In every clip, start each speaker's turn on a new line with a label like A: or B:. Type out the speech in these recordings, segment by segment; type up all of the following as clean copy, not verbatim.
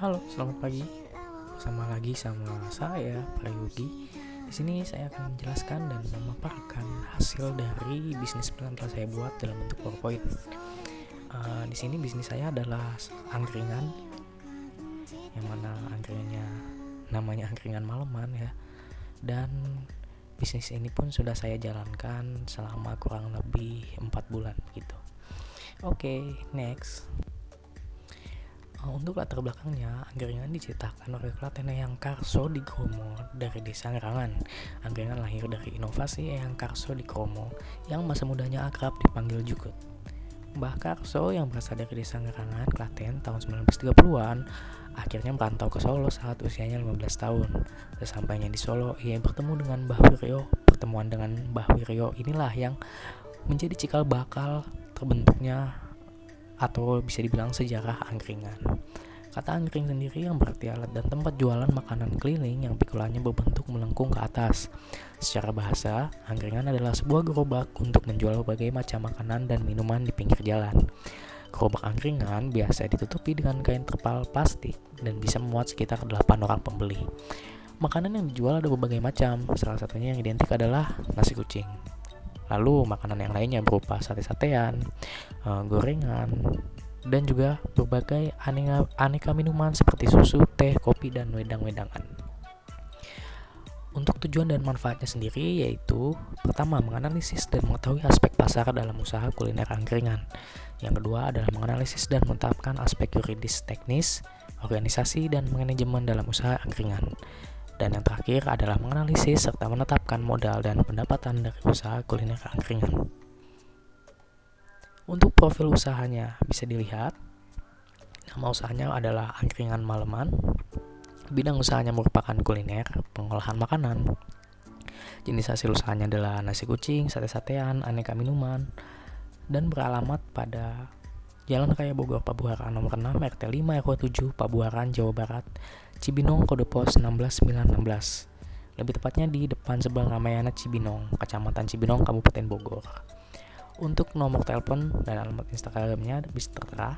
A: Halo, selamat pagi. Bersama lagi sama saya, Prayogi. Di sini saya akan menjelaskan dan memaparkan hasil dari bisnis plan telah saya buat dalam bentuk PowerPoint. Di sini bisnis saya adalah angkringan, yang mana angkringannya namanya angkringan Maleman ya. Dan bisnis ini pun sudah saya jalankan selama kurang lebih 4 bulan gitu. Oke, next. Untuk latar belakangnya, angkringan diciptakan oleh Klaten Eyang Karso di Kromo dari desa Ngerangan. Angkringan lahir dari inovasi Eyang Karso di Kromo yang masa mudanya akrab dipanggil Jukut. Mbah Karso yang berasal dari desa Ngerangan, Klaten tahun 1930-an akhirnya merantau ke Solo saat usianya 15 tahun. Sesampainya di Solo, ia bertemu dengan Mbah Wiryo. Pertemuan dengan Mbah Wiryo inilah yang menjadi cikal bakal terbentuknya atau bisa dibilang sejarah angkringan. Kata angkring sendiri yang berarti alat dan tempat jualan makanan keliling yang pikulannya berbentuk melengkung ke atas. Secara bahasa, angkringan adalah sebuah gerobak untuk menjual berbagai macam makanan dan minuman di pinggir jalan. Gerobak angkringan biasa ditutupi dengan kain terpal plastik dan bisa memuat sekitar 8 orang pembeli. Makanan yang dijual ada berbagai macam, salah satunya yang identik adalah nasi kucing. Lalu makanan yang lainnya berupa sate-satean, gorengan, dan juga berbagai aneka minuman seperti susu, teh, kopi, dan wedang-wedangan. Untuk tujuan dan manfaatnya sendiri yaitu pertama, menganalisis dan mengetahui aspek pasar dalam usaha kuliner angkringan. Yang kedua adalah menganalisis dan menetapkan aspek yuridis, teknis, organisasi, dan manajemen dalam usaha angkringan. Dan yang terakhir adalah menganalisis serta menetapkan modal dan pendapatan dari usaha kuliner angkringan. Untuk profil usahanya bisa dilihat, nama usahanya adalah Angkringan Maleman. Bidang usahanya merupakan kuliner, pengolahan makanan. Jenis hasil usahanya adalah nasi kucing, sate-satean, aneka minuman, dan beralamat pada Jalan Raya Bogor Pabuaran nomor 6 RT 5 RW 7 Pabuaran Jawa Barat, Cibinong, kode pos 16916. Lebih tepatnya di depan sebelah Ramayana Cibinong, Kecamatan Cibinong, Kabupaten Bogor. Untuk nomor telepon dan alamat Instagramnya bisa tertera.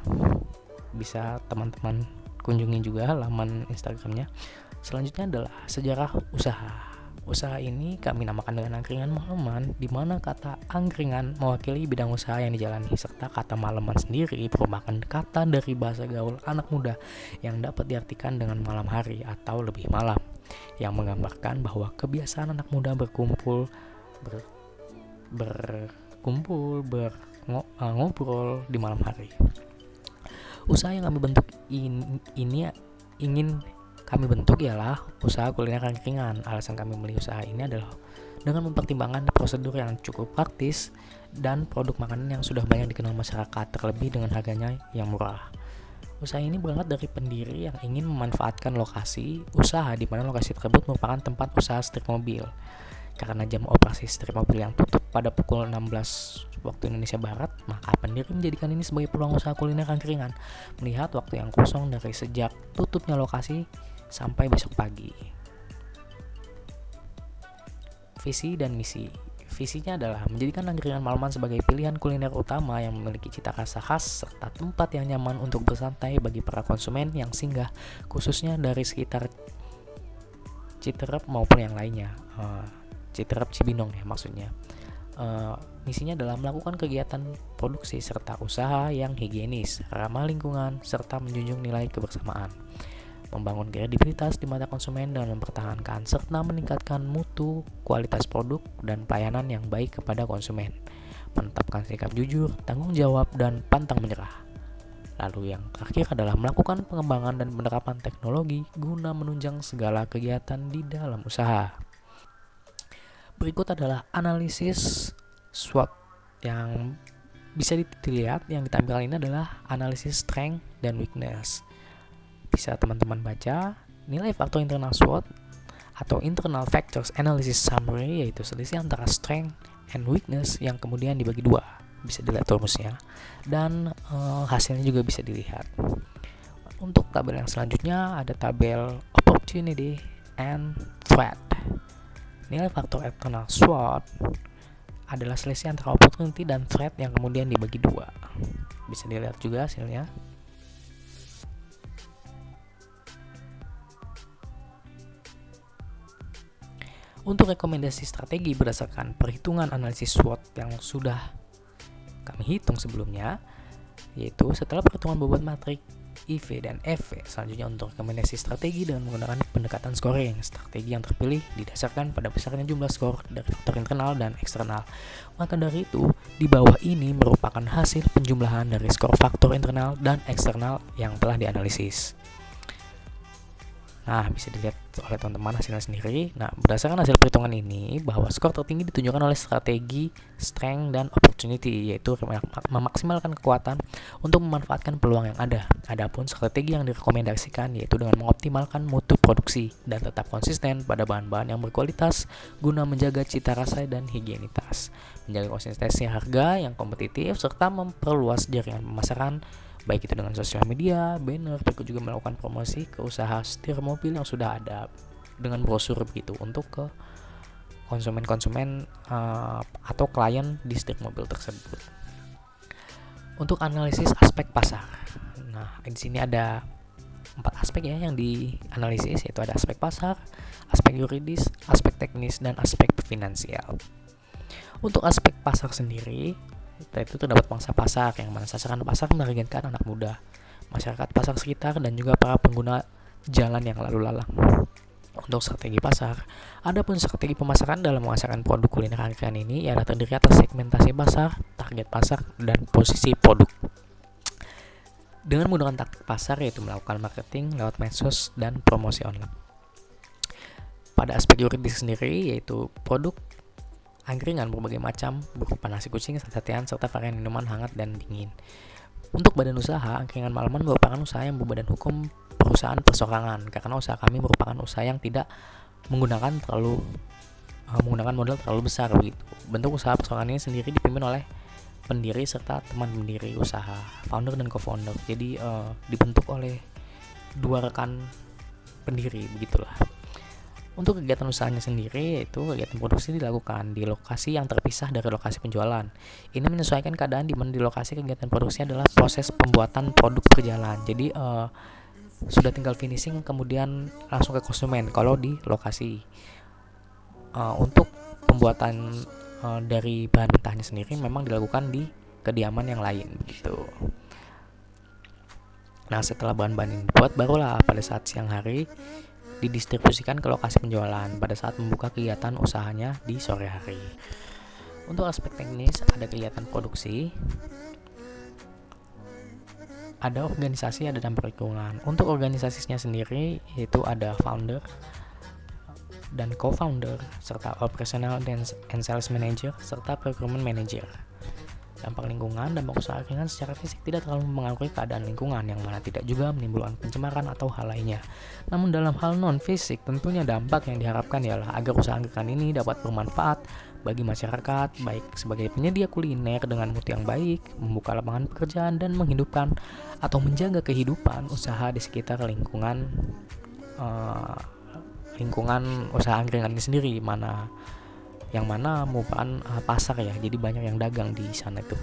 A: Bisa teman-teman kunjungi juga laman Instagramnya. Selanjutnya adalah sejarah usaha. Usaha ini kami namakan dengan Angkringan Maleman, di mana kata angkringan mewakili bidang usaha yang dijalani, serta kata Maleman sendiri merupakan kata dari bahasa gaul anak muda yang dapat diartikan dengan malam hari atau lebih malam, yang menggambarkan bahwa kebiasaan anak muda berkumpul, ngobrol di malam hari. Usaha yang kami bentuk ini ingin kami bentuk ialah usaha kuliner angkringan. Alasan kami memilih usaha ini adalah dengan mempertimbangkan prosedur yang cukup praktis dan produk makanan yang sudah banyak dikenal masyarakat, terlebih dengan harganya yang murah. Usaha ini berangkat dari pendiri yang ingin memanfaatkan lokasi usaha di mana lokasi tersebut merupakan tempat usaha setir mobil. Karena jam operasi setir mobil yang tutup pada pukul 16 waktu Indonesia Barat, maka pendiri menjadikan ini sebagai peluang usaha kuliner angkringan, melihat waktu yang kosong dari sejak tutupnya lokasi sampai besok pagi. Visi dan misi. Visinya adalah menjadikan Angkringan Maleman sebagai pilihan kuliner utama yang memiliki cita rasa khas serta tempat yang nyaman untuk bersantai bagi para konsumen yang singgah, khususnya dari sekitar Citerep maupun yang lainnya. Citerep Cibinong ya maksudnya. Misinya adalah melakukan kegiatan produksi serta usaha yang higienis, ramah lingkungan, serta menjunjung nilai kebersamaan. Membangun kredibilitas di mata konsumen dan mempertahankan serta meningkatkan mutu, kualitas produk, dan pelayanan yang baik kepada konsumen. Menetapkan sikap jujur, tanggung jawab, dan pantang menyerah. Lalu yang terakhir adalah melakukan pengembangan dan penerapan teknologi guna menunjang segala kegiatan di dalam usaha. Berikut adalah analisis SWOT yang bisa dilihat. Yang ditampilkan ini adalah analisis strength dan weakness. Bisa teman-teman baca. Nilai faktor internal SWOT atau Internal Factors Analysis Summary, yaitu selisih antara strength and weakness yang kemudian dibagi dua. Bisa dilihat rumusnya dan hasilnya juga bisa dilihat. Untuk tabel yang selanjutnya ada tabel Opportunity and Threat. Nilai faktor internal SWOT adalah selisih antara opportunity dan threat yang kemudian dibagi dua. Bisa dilihat juga hasilnya. Untuk rekomendasi strategi berdasarkan perhitungan analisis SWOT yang sudah kami hitung sebelumnya, yaitu setelah perhitungan bobot matrik IV dan FV, selanjutnya untuk rekomendasi strategi dengan menggunakan pendekatan scoring. Strategi yang terpilih didasarkan pada besarnya jumlah skor dari faktor internal dan eksternal. Maka dari itu, di bawah ini merupakan hasil penjumlahan dari skor faktor internal dan eksternal yang telah dianalisis. Nah, bisa dilihat oleh teman-teman hasilnya sendiri. Nah, berdasarkan hasil perhitungan ini, bahwa skor tertinggi ditunjukkan oleh strategi strength dan opportunity, yaitu memaksimalkan kekuatan untuk memanfaatkan peluang yang ada. Adapun strategi yang direkomendasikan yaitu dengan mengoptimalkan mutu produksi dan tetap konsisten pada bahan-bahan yang berkualitas guna menjaga cita rasa dan higienitas, menjaga konsistensi harga yang kompetitif, serta memperluas jaringan pemasaran, baik itu dengan sosial media, banner, berikut juga melakukan promosi ke usaha setir mobil yang sudah ada dengan brosur begitu untuk ke konsumen-konsumen atau klien di setir mobil tersebut. Untuk analisis aspek pasar. Nah, di sini ada 4 aspek ya yang dianalisis, yaitu ada aspek pasar, aspek yuridis, aspek teknis, dan aspek finansial. Untuk aspek pasar sendiri, itu terdapat pangsa pasar yang mana sasaran pasar menargetkan anak muda, masyarakat pasar sekitar, dan juga para pengguna jalan yang lalu lalang. Untuk strategi pasar, adapun strategi pemasaran dalam memasarkan produk kuliner angkringan ini ialah terdiri atas segmentasi pasar, target pasar, dan posisi produk. Dengan menggunakan taktik pasar yaitu melakukan marketing lewat medsos dan promosi online. Pada aspek yuridis sendiri yaitu produk angkringan berbagai macam berupa nasi kucing, satean, serta varian minuman hangat dan dingin. Untuk badan usaha, angkringan malaman merupakan usaha yang berbadan hukum perusahaan perseorangan, karena usaha kami merupakan usaha yang tidak menggunakan modal terlalu besar begitu. Bentuk usaha perseorangan ini sendiri dipimpin oleh pendiri serta teman pendiri usaha, founder dan co-founder. Jadi dibentuk oleh 2 rekan pendiri begitulah. Untuk kegiatan usahanya sendiri, yaitu kegiatan produksi dilakukan di lokasi yang terpisah dari lokasi penjualan. Ini menyesuaikan keadaan di mana di lokasi kegiatan produksi adalah proses pembuatan produk berjalan. Jadi sudah tinggal finishing kemudian langsung ke konsumen kalau di lokasi. Untuk pembuatan dari bahan mentahnya sendiri memang dilakukan di kediaman yang lain gitu. Nah, setelah bahan-bahan ini dibuat, barulah pada saat siang hari didistribusikan ke lokasi penjualan pada saat membuka kegiatan usahanya di sore hari. Untuk aspek teknis, ada kegiatan produksi, ada organisasi, ada dampak lingkungan. Untuk organisasinya sendiri yaitu ada founder dan co-founder, serta operational and sales manager, serta procurement manager. Dampak lingkungan, dampak usaha angkringan secara fisik tidak terlalu mempengaruhi keadaan lingkungan, yang mana tidak juga menimbulkan pencemaran atau hal lainnya. Namun dalam hal non-fisik, tentunya dampak yang diharapkan ialah agar usaha angkringan ini dapat bermanfaat bagi masyarakat, baik sebagai penyedia kuliner dengan mutu yang baik, membuka lapangan pekerjaan, dan menghidupkan atau menjaga kehidupan usaha di sekitar lingkungan usaha angkringan ini sendiri, yang mana merupakan pasar ya, jadi banyak yang dagang di sana itu.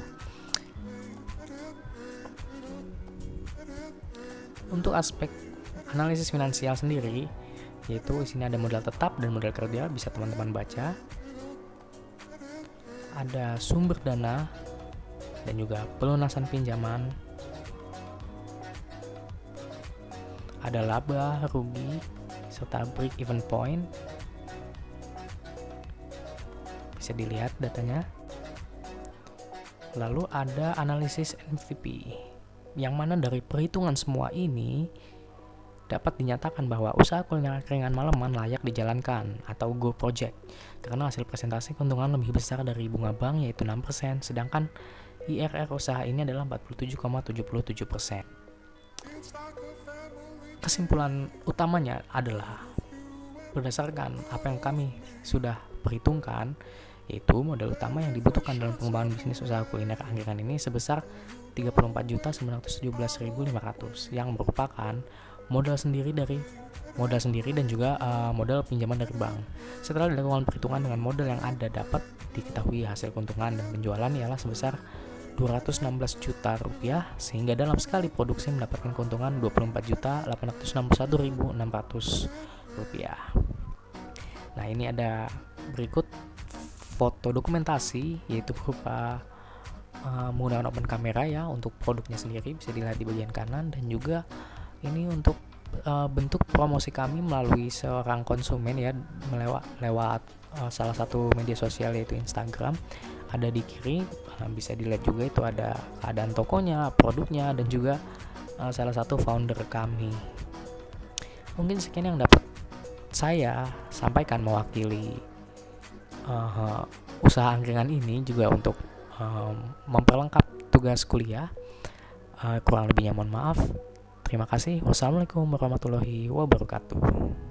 A: Untuk aspek analisis finansial sendiri, yaitu di sini ada modal tetap dan modal kerja, bisa teman-teman baca. Ada sumber dana dan juga pelunasan pinjaman. Ada laba, rugi, serta break even point. Bisa dilihat datanya. Lalu ada analisis MVP, yang mana dari perhitungan semua ini dapat dinyatakan bahwa usaha kuliner angkringan malaman layak dijalankan atau go project karena hasil presentasi keuntungan lebih besar dari bunga bank yaitu 6%, sedangkan IRR usaha ini adalah 47,77%. Kesimpulan utamanya adalah berdasarkan apa yang kami sudah perhitungkan, yaitu modal utama yang dibutuhkan dalam pengembangan bisnis usaha kuliner angkringan ini sebesar 34.917.500 yang merupakan modal sendiri dan juga modal pinjaman dari bank. Setelah dilakukan perhitungan dengan modal yang ada, dapat diketahui hasil keuntungan dan penjualan ialah sebesar 216 juta rupiah, sehingga dalam sekali produksi mendapatkan keuntungan 24.861.600 rupiah. Nah, ini ada berikut foto dokumentasi, yaitu berupa menggunakan open camera ya untuk produknya sendiri, bisa dilihat di bagian kanan, dan juga ini untuk bentuk promosi kami melalui seorang konsumen ya, lewat salah satu media sosial yaitu Instagram. Ada di kiri, bisa dilihat juga itu ada keadaan tokonya, produknya, dan juga salah satu founder kami. Mungkin sekian yang dapat saya sampaikan mewakili usaha angkringan ini, juga untuk memperlengkap tugas kuliah. Kurang lebihnya mohon maaf. Terima kasih. Wassalamualaikum warahmatullahi wabarakatuh.